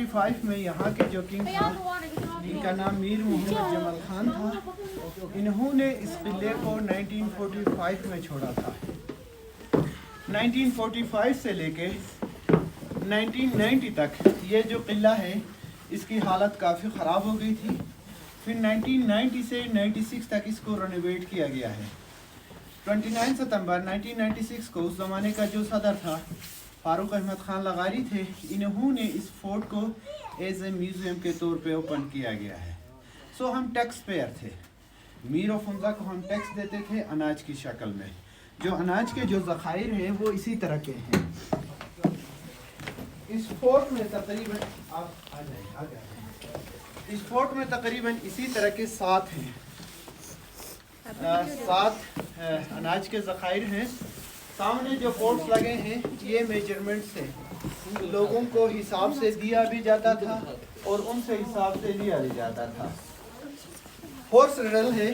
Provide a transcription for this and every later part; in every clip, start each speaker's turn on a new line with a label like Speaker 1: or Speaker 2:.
Speaker 1: 1945 में यहाँ के जो किंग था, इनका नाम मीर मोहम्मद जमल खान था, इन्होंने इस किले को 1945 में छोड़ा था। 1945 से लेके 1990 तक ये जो किला है इसकी हालत काफ़ी ख़राब हो गई थी। फिर 1990 से 96 तक इसको रेनोवेट किया गया है। 29 सितंबर 1996 को उस ज़माने का जो सदर था फारूक अहमद खान लगारी थे, इन्होंने इस फोर्ट को एज ए म्यूज़ियम के तौर पे ओपन किया गया है। सो हम टैक्स पेयर थे, मीर ऑफ उमरा को हम टैक्स देते थे अनाज की शक्ल में। जो अनाज के जो ज़खायर हैं वो इसी तरह के हैं। इस फोर्ट में तकरीबन आप आ जाए, इस फोर्ट में तकरीबन इसी तरह के 7 हैं, 7 अनाज के ज़खायर हैं। सामने जो पोर्ट्स लगे हैं ये मेजरमेंट से लोगों को हिसाब से दिया भी जाता था और उनसे हिसाब से लिया भी जाता था। हॉर्स रेडल है,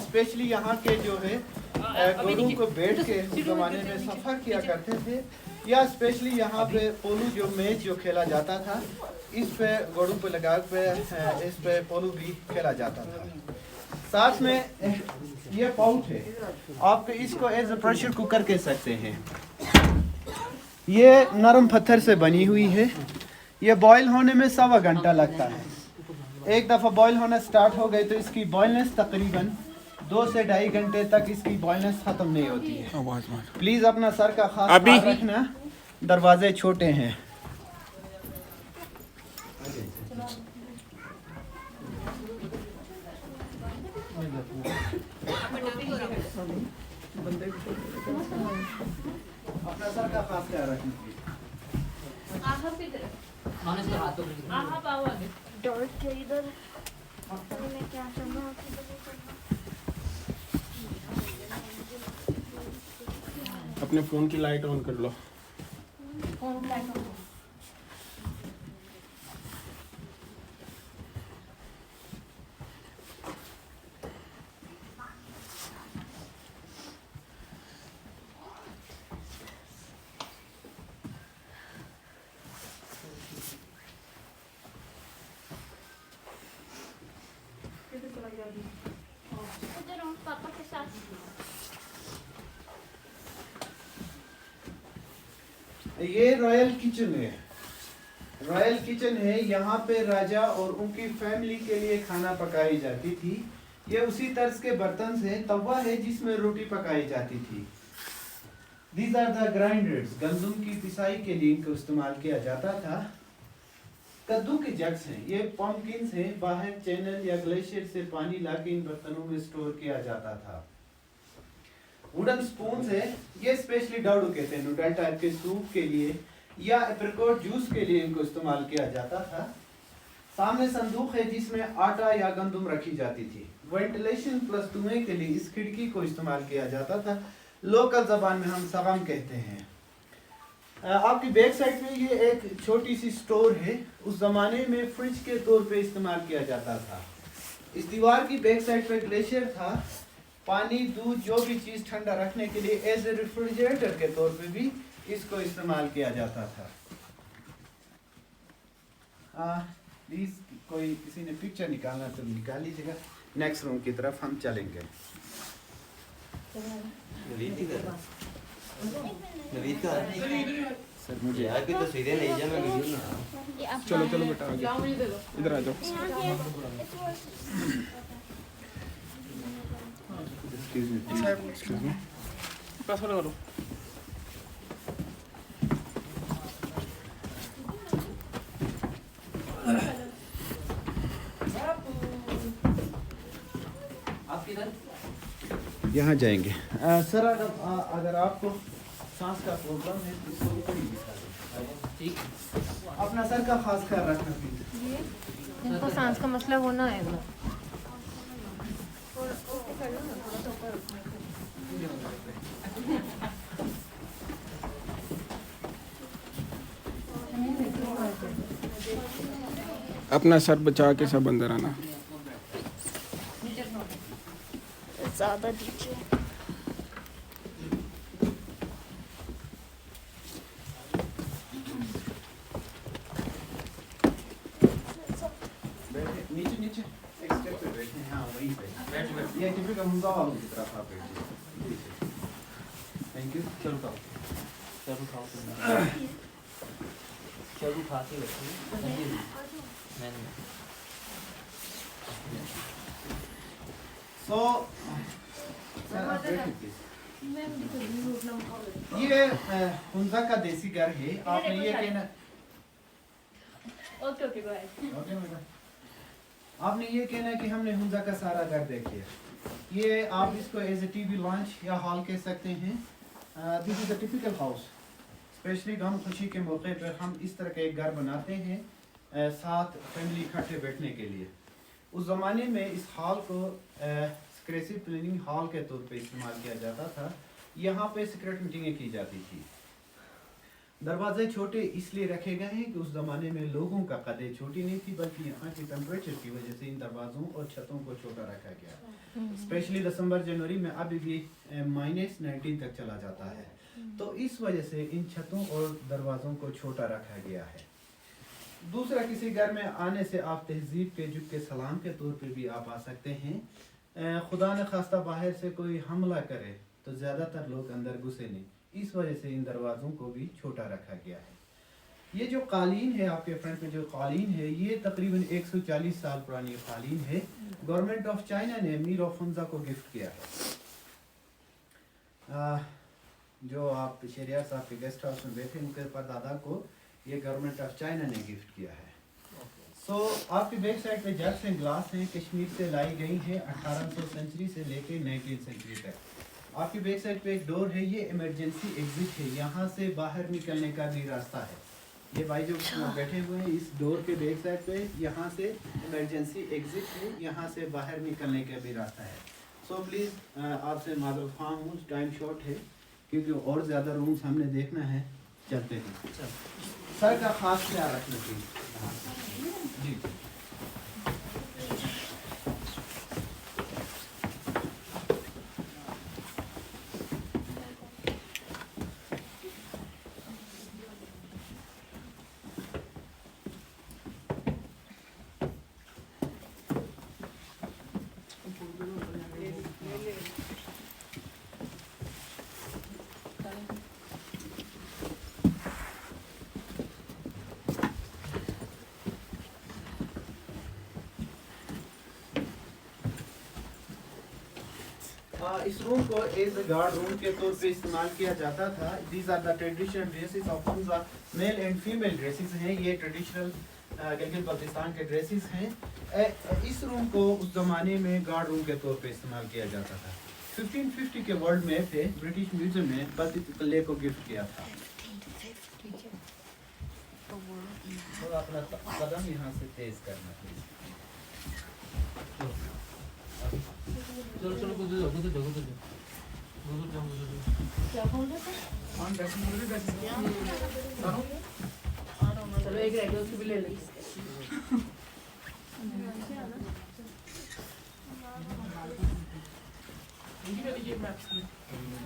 Speaker 1: स्पेशली यहाँ के जो है घोड़ों को बैठ के उस ज़माने में सफ़र किया करते थे, या स्पेशली यहाँ पे पोलो जो मैच जो खेला जाता था इस पे घोड़ों पे लगा पे इस पे पोलो भी खेला जाता था। साथ में ये पाउच है, आप इसको एज ए प्रेशर कुकर कह सकते हैं। ये नरम पत्थर से बनी हुई है, ये बॉयल होने में 1.25 घंटा लगता है। एक दफ़ा बॉयल होना स्टार्ट हो गए तो इसकी बॉयलनेस तकरीबन 2 से 2.5 घंटे तक इसकी बॉयलनेस ख़त्म नहीं होती है। प्लीज़ अपना सर का खास ख्याल रखना, दरवाजे छोटे हैं। अपना सर का खास ख्याल रखना।
Speaker 2: अपने फोन की लाइट ऑन कर लो।
Speaker 3: पापा के साथ
Speaker 1: ये रॉयल किचन है, रॉयल किचन है। यहाँ पे राजा और उनकी फैमिली के लिए खाना पकाई जाती थी। ये उसी तर्ज के बर्तन से तवा है जिसमें रोटी पकाई जाती थी। These are the grinders, गंदम की पिसाई के लिए इनको इस्तेमाल किया जाता था। कद्दू के जग्स हैं, ये पम्पकिन्स हैं, बाहर चैनल या ग्लेशियर से पानी लाके इन बर्तनों में स्टोर किया जाता था। वुडन स्पून्स है, ये स्पेशली डाउडू कहते हैं, नूडल टाइप के सूप के लिए या एप्रिकॉट जूस के लिए इनको इस्तेमाल किया जाता था। सामने संदूक है जिसमें आटा या गंदम रखी जाती थी। वेंटिलेशन प्लस धुएं के लिए इस खिड़की को इस्तेमाल किया जाता था, लोकल जबान में हम सगम कहते हैं। आपकी बैक साइड में ये एक छोटी सी स्टोर है, उस जमाने में फ्रिज के तौर पे इस्तेमाल किया जाता था। इस दीवार की बैक साइड पे ग्लेशियर था, पानी दूध जो भी चीज़ ठंडा रखने के लिए एज ए रेफ्रिजरेटर के तौर पे भी इसको इस्तेमाल किया जाता था। प्लीज़ कोई किसी ने पिक्चर निकालना तो निकाल लीजिएगा। नेक्स्ट रूम की तरफ हम चलेंगे। सर मुझे
Speaker 4: आगे तो सीधे नहीं जा, मैं वीडियो ना।
Speaker 2: चलो चलो बेटा इधर आ जाओ। एक्सक्यूज मी, पासवर्ड करो।
Speaker 4: आप किधर?
Speaker 1: यहाँ जाएंगे। सर अगर आपको सांस का प्रॉब्लम है तो इसको ऊपर ही दिखा दें।
Speaker 4: ठीक।
Speaker 1: अपना सर का खास ख्याल रखना प्लीज।
Speaker 5: इनको सांस का मसला होना है ना।
Speaker 2: अपना सर बचा के सब अंदर आना।
Speaker 3: ज़्यादा दीजिए।
Speaker 1: डीप है। ये टिपिकल हुंजा वालों की तरफ आप बैठिए। Thank you.
Speaker 4: चलो खाओ चलो खाते बैठो। मैंने
Speaker 1: सो ये हुंजा का देसी घर है। आपने ये कहना
Speaker 3: okay okay go ahead.
Speaker 1: Okay madam, आपने ये कहना है कि हमने हुंजा का सारा घर देख लिया। ये आप इसको एज ए टीवी लॉन्च या हॉल कह सकते हैं। This is a typical house. Specially गम खुशी के मौके पर हम इस तरह का एक घर बनाते हैं साथ फैमिली इकट्ठे बैठने के लिए। उस ज़माने में इस हॉल को सक्रेसिव प्लानिंग हॉल के तौर पे इस्तेमाल किया जाता था। यहाँ पे सीक्रेट मीटिंगें की जाती थी। दरवाजे छोटे इसलिए रखे गए हैं कि उस ज़माने में लोगों का कदे छोटी नहीं थी, बल्कि यहाँ के टेम्परेचर की वजह से इन दरवाज़ों और छतों को छोटा रखा गया। स्पेशली दिसंबर जनवरी में अभी भी -19 तक चला जाता है, तो इस वजह से इन छतों और दरवाज़ों को छोटा रखा गया है। दूसरा, किसी घर में आने से आप तहजीब के झुक के सलाम के तौर पे भी आप आ सकते हैं। खुदा न खास्ता बाहर से कोई हमला करे तो ज़्यादातर लोग अंदर घुसे नहीं, इस वजह से इन दरवाज़ों को भी छोटा रखा गया है। ये जो कालीन है आपके फ्रंट में जो कालीन है, ये तकरीबन 140 साल पुरानी कालीन है। गवर्नमेंट ऑफ चाइना ने मीर ऑफ हुंजा को गिफ्ट किया है। जो आप शरिया साहब के गेस्ट हाउस में बैठे उनके परदादा को ये गवर्नमेंट ऑफ चाइना ने गिफ्ट किया है। सो आपकी बैक साइड पे जग्स एंड ग्लास हैं, कश्मीर से लाई गई हैं 1800 सेंचुरी से लेके 19 सेंचुरी तक। आपकी बैक साइड पे एक डोर है, ये इमरजेंसी एग्जिट है, यहाँ से बाहर निकलने का भी रास्ता है। ये भाई जो बैठे हुए हैं इस डोर के बैक साइड पे, यहाँ से इमरजेंसी एग्जिट है, यहाँ से बाहर निकलने का भी रास्ता है। सो प्लीज़ आपसे मादर ख्वाह हूँ, टाइम शॉर्ट है क्योंकि और ज़्यादा रूम्स हमने देखना है, चलते हैं। सर का खास ख्याल रखना चाहिए जी। इस रूम को एज ए गार्ड रूम के तौर पे इस्तेमाल किया जाता था। These are the traditional dresses of Hunza, male and female dresses हैं। ये ट्रेडिशनल गिलगित बल्तिस्तान के ड्रेसेस हैं। इस रूम को उस ज़माने में गार्ड रूम के तौर पे इस्तेमाल किया जाता था। 1550 के वर्ल्ड मैप है ब्रिटिश म्यूजियम में बल्तिस्तान को गिफ्ट किया था। तो अपना कदम यहाँ से तेज करना प्लीज।
Speaker 4: चलो चलो गुजर जाओ गुजर जाओ गुजर जाओ गुजर जाओ गुजर जाओ।
Speaker 3: क्या बोल रहे थे?
Speaker 1: ऑन बैठिए
Speaker 3: चलो एक रह गया, उसको भी ले लो।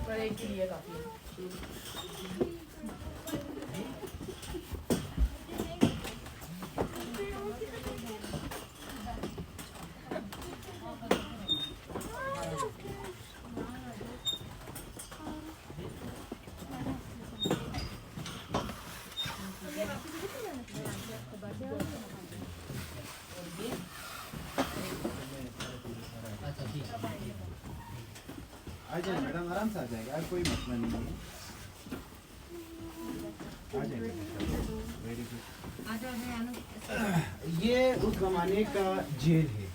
Speaker 3: पर एक ही लिए काफी है।
Speaker 4: अच्छा ठीक है।
Speaker 1: आ जाए मैडम, आराम से आ जाएगा, कोई मसला नहीं है। आ जाएगा। Very good. ये उस ज़माने का जेल है।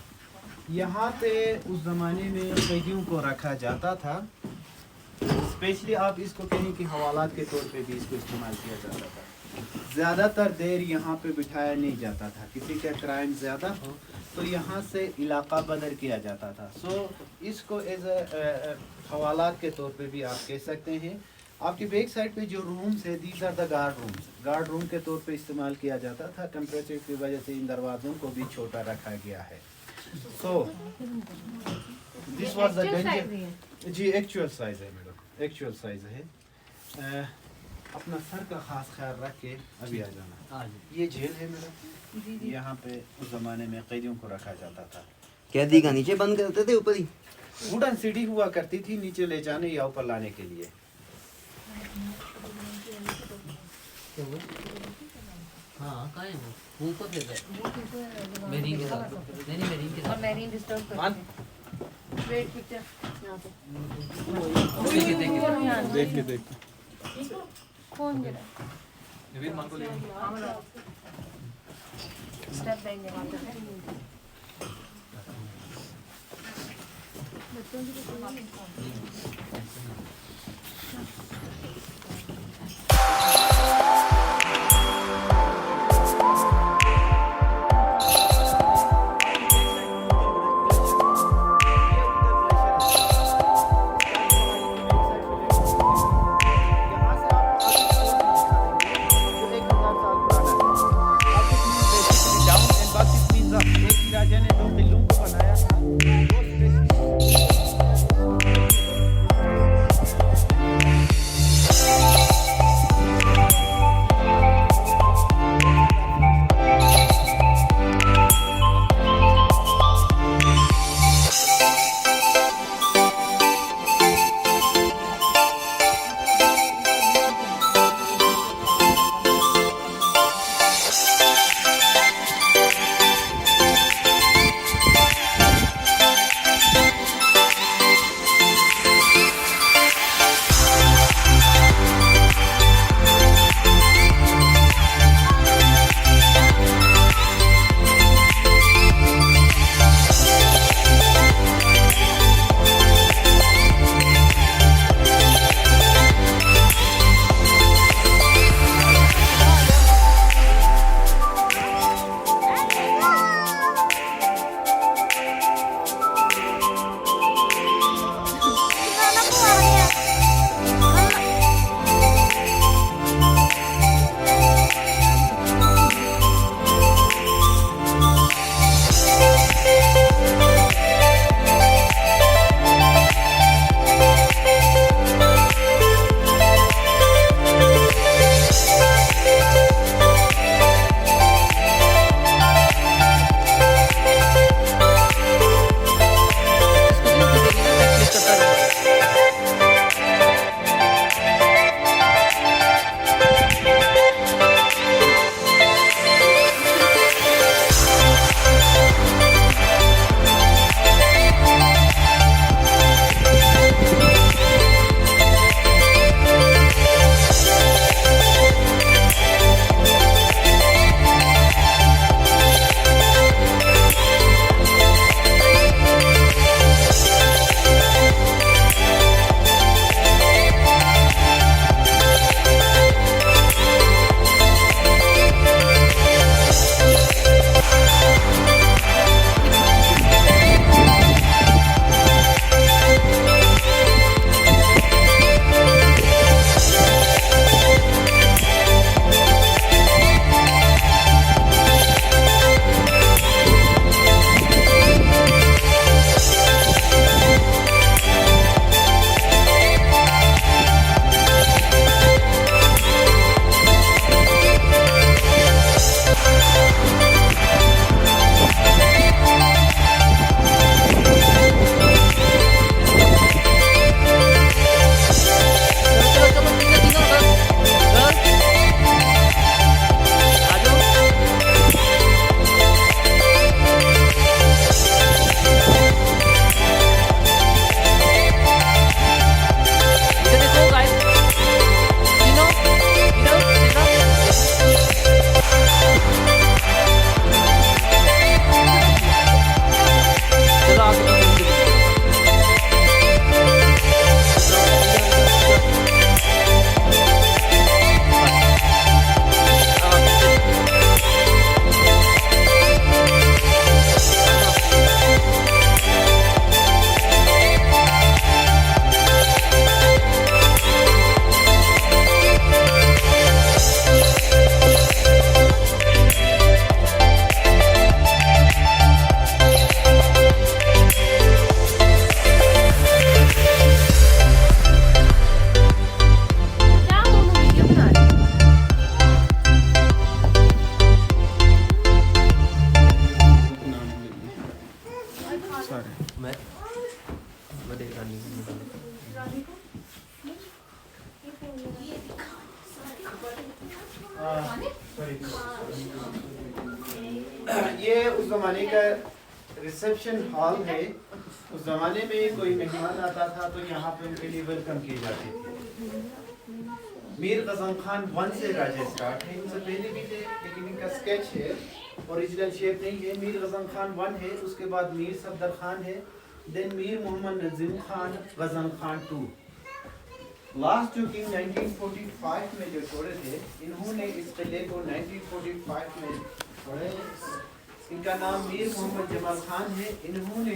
Speaker 1: यहाँ पे उस ज़माने में कैदियों को रखा जाता था। स्पेशली आप इसको कहें कि हवालात के तौर पे भी इसको इस्तेमाल किया जाता था। ज़्यादातर देर यहाँ पे बिठाया नहीं जाता था। किसी का क्राइम ज़्यादा हो तो यहाँ से इलाका बदर किया जाता था। सो इसको एज हवालात के तौर पे भी आप कह सकते हैं। आपकी बैक साइड पे जो रूम्स है, these are the guard rooms. Guard room के तौर पे इस्तेमाल किया जाता था। टेम्परेचर की वजह से इन दरवाज़ों को भी छोटा रखा गया है। So this was the danger. जी एक्चुअल साइज है मैडम, एक्चुअल साइज है। अपना सर का खास ख्याल रख के अभी आ जाना। ये जेल है मैडम, यहाँ पे उस ज़माने में कैदियों को रखा जाता था।
Speaker 6: कैदी का नीचे बंद करते थे ऊपर ही।
Speaker 1: वुडन सीढ़ी हुआ करती थी नीचे ले जाने या ऊपर लाने के लिए।
Speaker 4: हाँ कहाँ है वो ऊपर ले गए मेरीन के साथ। नहीं नहीं मेरीन के
Speaker 5: और
Speaker 4: साथ
Speaker 5: मैरीन डिस्टर्ब
Speaker 4: मान
Speaker 5: कर वेट पिक्चर यहाँ पे
Speaker 4: देखिए देखिए
Speaker 2: देख के देख के।
Speaker 5: कौन गिरा
Speaker 4: नवीन मान को ले
Speaker 5: स्टेप देंगे वहाँ पे
Speaker 1: राजा ने 2 किलों को बनाया था। वो
Speaker 4: बड़े रानी को निकालो।
Speaker 1: ये उस जमाने का रिसेप्शन हॉल है। उस जमाने में कोई मेहमान आता था तो यहाँ पे उनके लिए वेलकम की जाती थी। मीर गजन खान 1 से राजा स्टार्ट है, इनसे पहले भी थे लेकिन इनका स्केच है, ओरिजिनल शेप नहीं है। मीर गजन खान 1 है, उसके बाद मीर सफदर खान है, देन मीर मोहम्मद नजीम खान गजन खान 2। लास्ट जो किंग 1945 में जो छोड़े थे, इन्होंने इस किले को 1945 में छोड़े। इनका नाम मीर मोहम्मद जमाल खान है। इन्होंने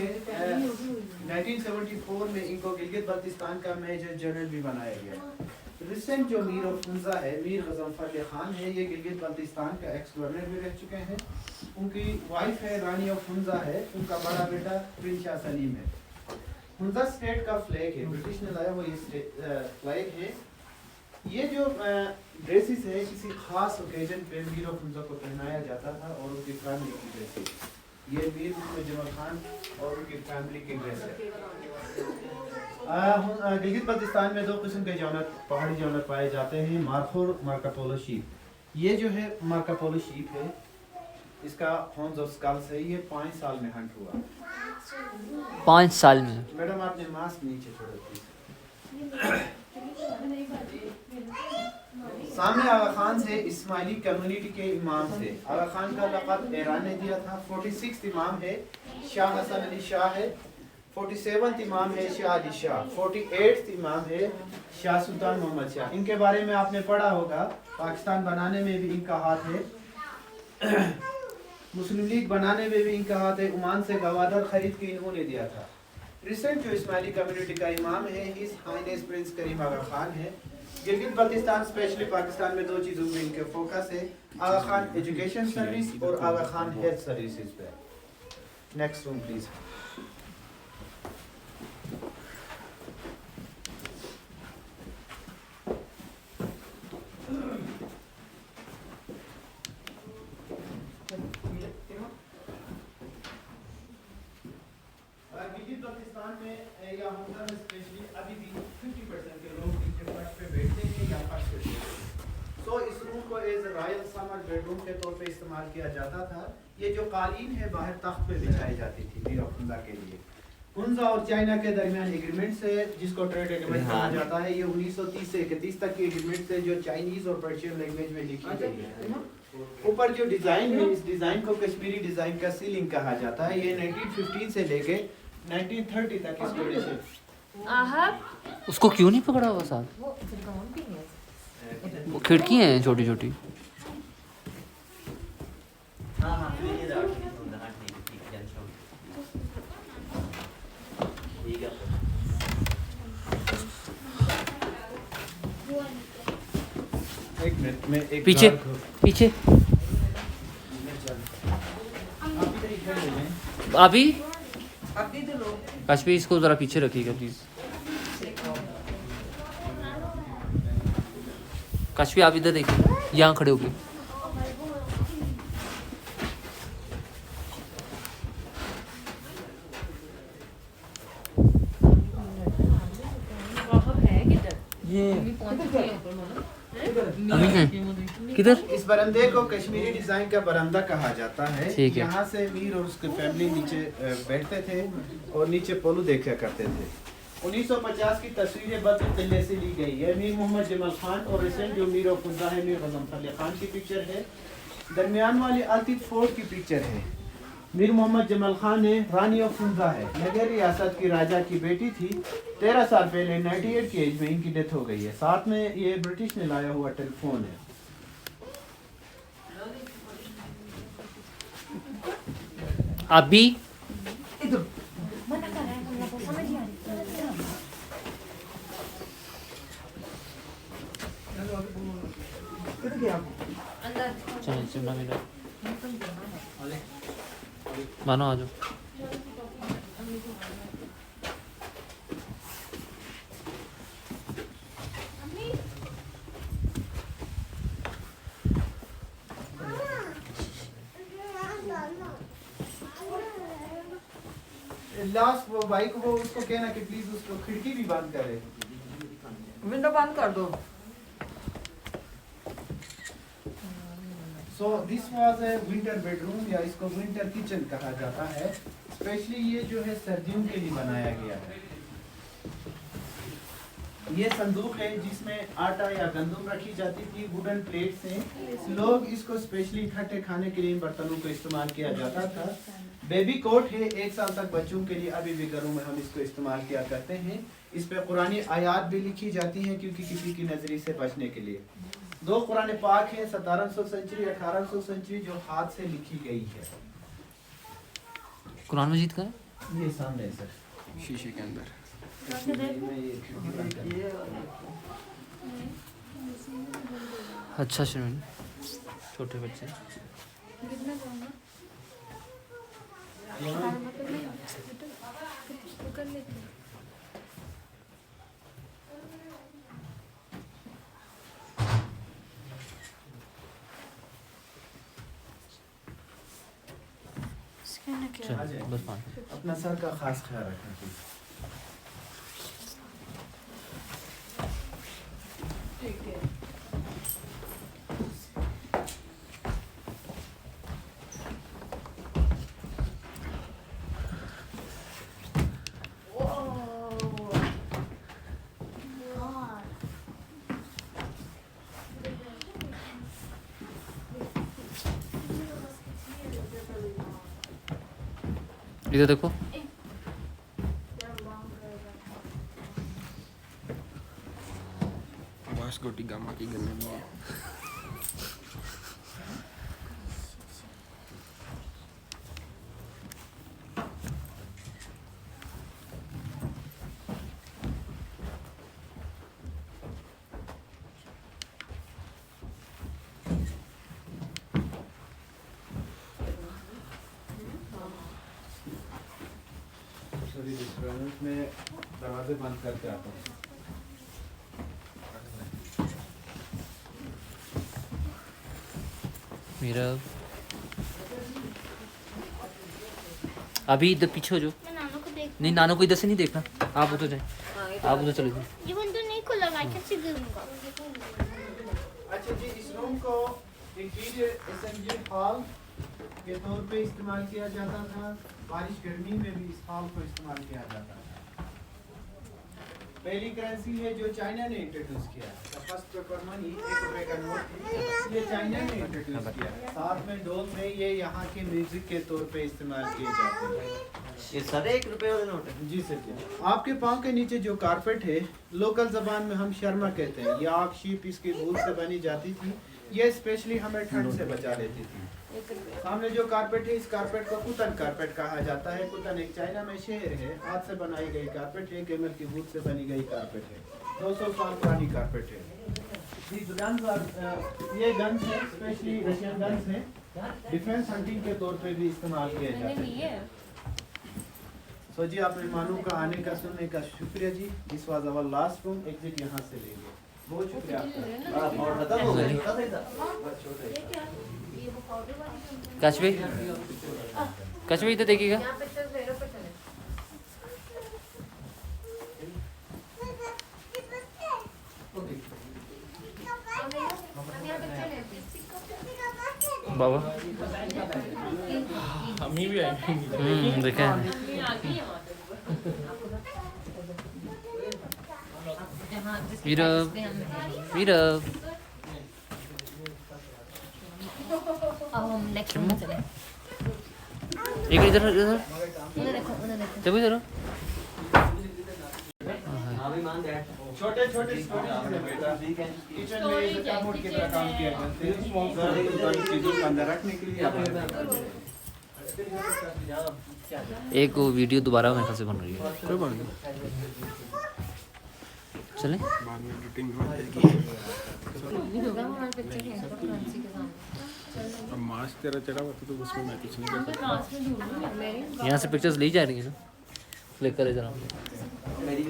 Speaker 1: 1974 में इनको गिलगित बल्तिस्तान का मेजर जनरल भी बनाया गया। रिसेंट जो मीर ऑफ फुंजा है, मीर गजनफर खान है, ये गिलगित बल्तिस्तान का एक्स गवर्नर भी रह चुके हैं। उनकी वाइफ है रानी ऑफ फुंजा है, उनका बड़ा बेटा प्रिंस शाह सलीम है। फुंजा स्टेट का फ्लैग है, ब्रिटिश ने लाया हुआ ये फ्लैग है। ये जो ड्रेसेस है किसी खास ओकेजन पे मीर ऑफ फुंजा को पहनाया जाता था और उनकी फैमिली की ड्रेसेस। ये मीर मोहम्मद जमाल खान और उनकी फैमिली की ड्रेस है। गिलगित बल्तिस्तान में 2 किस्म के जानवर, पहाड़ी जानवर पाए जाते हैं, मार्खोर, मार्कापोलो शीप। ये जो है मार्कापोलो शीप है, इसका हॉर्न्स और स्कल्स है। ये 5 साल में हंट हुआ।
Speaker 2: 5 साल में।
Speaker 1: मैडम आपने मास्क नीचे छोड़ा प्लीज। सामने आगा खान से इस्माइली कम्युनिटी के इमाम थे। आगा खान का लक़ब ईरान ने दिया था। 46 इमाम है शाह हसन अली शाह है। 47 इमाम है शाह अली शाह। 48 इमाम है शाह सुल्तान मोहम्मद शाह। इनके बारे में आपने पढ़ा होगा, पाकिस्तान बनाने में भी इनका हाथ है, मुस्लिम लीग बनाने में भी इनका हाथ है। ओमान से गवादर खरीद के इन्होंने दिया था। रिसेंट जो इस्माइली कम्युनिटी का इमाम है हिज हाइनेस प्रिंस करीम आगा खान है। गिलगित बल्तिस्तान स्पेशली पाकिस्तान में 2 चीज़ों में इनके फोकस है, आगा खान एजुकेशन सर्विस और आगा खान हेल्थ सर्विसेज पे। Next room please. Gilgit Baltistan में या होता है स्पेशली अभी भी 50% के लोग इनके फर्श पे बैठते हैं या फर्श पे सोते हैं। तो इस रूम को एज रॉयल समर बेडरूम के तौर पे इस्तेमाल किया जाता था। ये जो कालीन है बाहर तख्त पे बिछाई जाती थी मीर ऑफ फुंजा के लिए। फुंजा और चाइना के दरमियान एग्रीमेंट से, जिसको ट्रेड एग्रीमेंट कहा जाता है, ये 1930 से 31 तक की एग्रीमेंट से जो चाइनीज और पर्शियन लैंग्वेज में लिखी गई है। ऊपर जो डिजाइन है, इस डिजाइन को कश्मीरी डिजाइन का सीलिंग कहा जाता है। ये 1915 से लेके 1930 तक इस जोड़े से।
Speaker 2: उसको क्यों नहीं पकड़ा हुआ साहब? वो खिड़की हैं छोटी छोटी।
Speaker 1: एक मिनट में एक
Speaker 2: पीछे
Speaker 1: बार को-
Speaker 2: पीछे अभी काशफी इसको जरा पीछे रखिएगा प्लीज। काशफी आप इधर देखिए, यहाँ खड़े होके। अभी हैं किधर?
Speaker 1: इस बरंदे को कश्मीरी डिजाइन का बरंदा कहा जाता है।
Speaker 2: ठीक है।
Speaker 1: यहाँ से मीर और उसकी फैमिली नीचे बैठते थे और नीचे पोलू देखा करते थे। 1950 की तस्वीरें बद्र किले से ली गई है। मीर मोहम्मद जमाल खान और रिसेंट जो मीर ऑफ फुंजा है, मीर गजनफर खान की पिक्चर है। दरमियान वाली अल्तिफ फोर्ट की पिक्चर है। मीर मोहम्मद जमाल खान है, रानी ऑफ फुंजा है, नगर रियासत की राजा की बेटी थी। 13 साल पहले 98 की एज में इनकी डेथ हो गई है। साथ में ये ब्रिटिश ने लाया हुआ टेलीफोन है।
Speaker 2: अभी चलो सिमला मेरा मानो आ जाओ।
Speaker 1: इलास वो भाई को वो उसको कहना कि प्लीज उसको खिड़की भी बंद करे।
Speaker 3: विंडो बंद कर दो।
Speaker 1: सो this was a winter bedroom या इसको विंटर किचन कहा जाता है। स्पेशली ये जो है सर्दियों के लिए बनाया गया है। ये संदूक है जिसमें आटा या गंदम रखी जाती थी, वुडन प्लेट से। लोग इसको स्पेशली ठंडे खाने के लिए इन बर्तनों को इस्तेमाल किया जाता था। बेबी कोट है 1 साल तक बच्चों के लिए, अभी भी घरों में हम इसको इस्तेमाल किया करते हैं। इस पे कुरानी आयात भी लिखी जाती हैं क्योंकि किसी की नजरी से बचने के लिए। 2 कुरान पाक है 1700 सेंचुरी 1800 सेंचुरी जो हाथ से लिखी गई है।
Speaker 2: कुरान मजीद का है?
Speaker 1: ये सामने है सर,
Speaker 6: शीशे के अंदर।
Speaker 2: अच्छा शर्मिन, छोटे बच्चे।
Speaker 5: कितना दूंगा? मतलब नहीं तो कर लेती हूँ। इसके ना क्या?
Speaker 2: चल बस 5
Speaker 1: अपना सर का खास ख्याल रखना प्लीज।
Speaker 3: ठीक है।
Speaker 2: इधर देखो।
Speaker 6: वास्कोटी गामा की गन्ने में है।
Speaker 1: सॉरी रेस्टोरेंट में दरवाजे बंद करके आता हूँ।
Speaker 2: मेरा अभी इधर पीछे हो जो।
Speaker 5: मैं नानू को देख।
Speaker 2: नहीं, नानो को इधर से नहीं देखना, आप उधर जाए, आप उधर चले जाए।
Speaker 5: ये विंडो नहीं खुला, मैं कैसे गिरूंगा?
Speaker 1: अच्छा जी, इस रूम को एक वीडियो असेंबली हॉल के तौर पे इस्तेमाल किया जाता था। बारिश गर्मी में भी इस हॉल को इस्तेमाल किया जाता था। पहली करेंसी है जो चाइना ने इंट्रोड्यूस किया। फर्स्ट पेपर मनी 1 रुपए का नोट है, ये चाइना ने इंट्रोड्यूस किया। साथ में डोल में ये यहाँ के म्यूजिक के तौर पे इस्तेमाल किए जाते हैं।
Speaker 6: ये सारे 1 रुपए वाले नोट है।
Speaker 1: जी सर जी। आपके पाँव के नीचे जो कारपेट है, लोकल जबान में हम शर्मा कहते हैं। ये आग शीप इसकी वूल से बनी जाती थी। ये स्पेशली हमें ठंड से बचा लेती थी। सामने जो कारपेट है, इस कारपेट को कुतन कारपेट कहा जाता है। कुतन एक चाइना में शहर है, हाथ से बनाई गई कारपेट है, कैमल की वूल से बनी गई कारपेट है। 200 साल पुरानी कारपेट है। ये गन्स है, स्पेशली रशियन गन्स है, डिफेंस हंटिंग के तौर पे भी इस्तेमाल किए जाते हैं। सो जी, आप मेहमानों का आने का सुनने का शुक्रिया जी। This was our last room, exit यहाँ से लेंगे। बहुत शुक्रिया आपका।
Speaker 6: और खत्म हो गया।
Speaker 2: काश भाई, काश भाई इधर देखिएगा। बाबा
Speaker 4: हम ही भी आएंगे।
Speaker 2: देखा है। वीरव, वीरव।
Speaker 5: अब हम नेक्स्ट रूम में चले।
Speaker 2: एक इधर इधर
Speaker 5: उधर देखो, उधर देखो।
Speaker 2: जब इधर
Speaker 1: छोटे छोटे स्टोरेज है बेटा। किचन में ये कबोर्ड की तरह काम किया करते हैं, चीजों को अंदर रखने के लिए।
Speaker 2: एक वो वीडियो दोबारा मेरे ख्याल से बन रही है।
Speaker 6: कोई बात नहीं,
Speaker 2: चले
Speaker 6: बाद में एडिटिंग हो जाएगी। अब मास्क तेरा चढ़ा हुआ था तो उसमें मैं कुछ नहीं कर सकता।
Speaker 2: यहाँ से पिक्चर्स ली जा रही है ना, क्लिक करे जरा।
Speaker 6: मेरी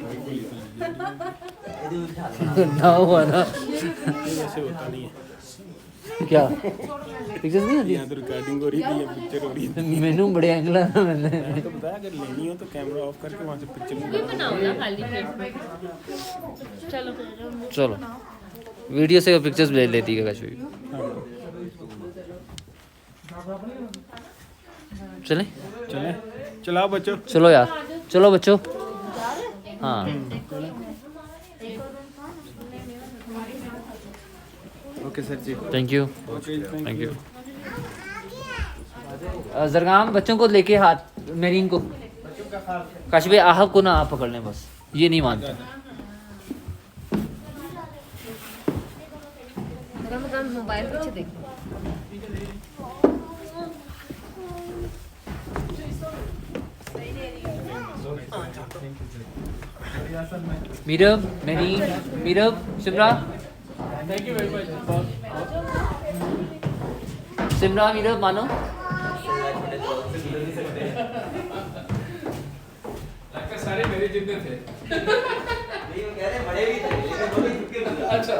Speaker 2: ना हुआ ना।
Speaker 6: वैसे होता नहीं है।
Speaker 2: क्या पिक्चर्स नहीं आती
Speaker 6: यहाँ तो रिकॉर्डिंग हो रही थी, या पिक्चर हो रही थी।
Speaker 2: मैनू बड़े एंगल है मैंने
Speaker 6: मैंने तो बताया अगर लेनी हो तो कैमरा ऑफ करके वहाँ से पिक्चर
Speaker 5: भी बनाओ ना खाली प्लेट चलो
Speaker 2: चलो वीडियो से पिक्चर्स ले लेती है कश्मीर चले
Speaker 6: चले चलाओ बच्चों।
Speaker 2: चलो यार चलो बच्चों हाँ
Speaker 1: okay sir ji.
Speaker 2: Thank you
Speaker 6: okay
Speaker 2: thank you Zargham बच्चों को लेके हाथ मेरीन को काशिफ आह को ना आप पकड़ लें बस ये नहीं मानता
Speaker 5: मोबाइल पीछे देखो
Speaker 2: मीरब मेरीन मीरब सिमरा सिमरा मीरब मानो
Speaker 4: सारे मेरे जितने थे नहीं वो कह रहे बड़े भी थे लेकिन वो भी झुक के अच्छा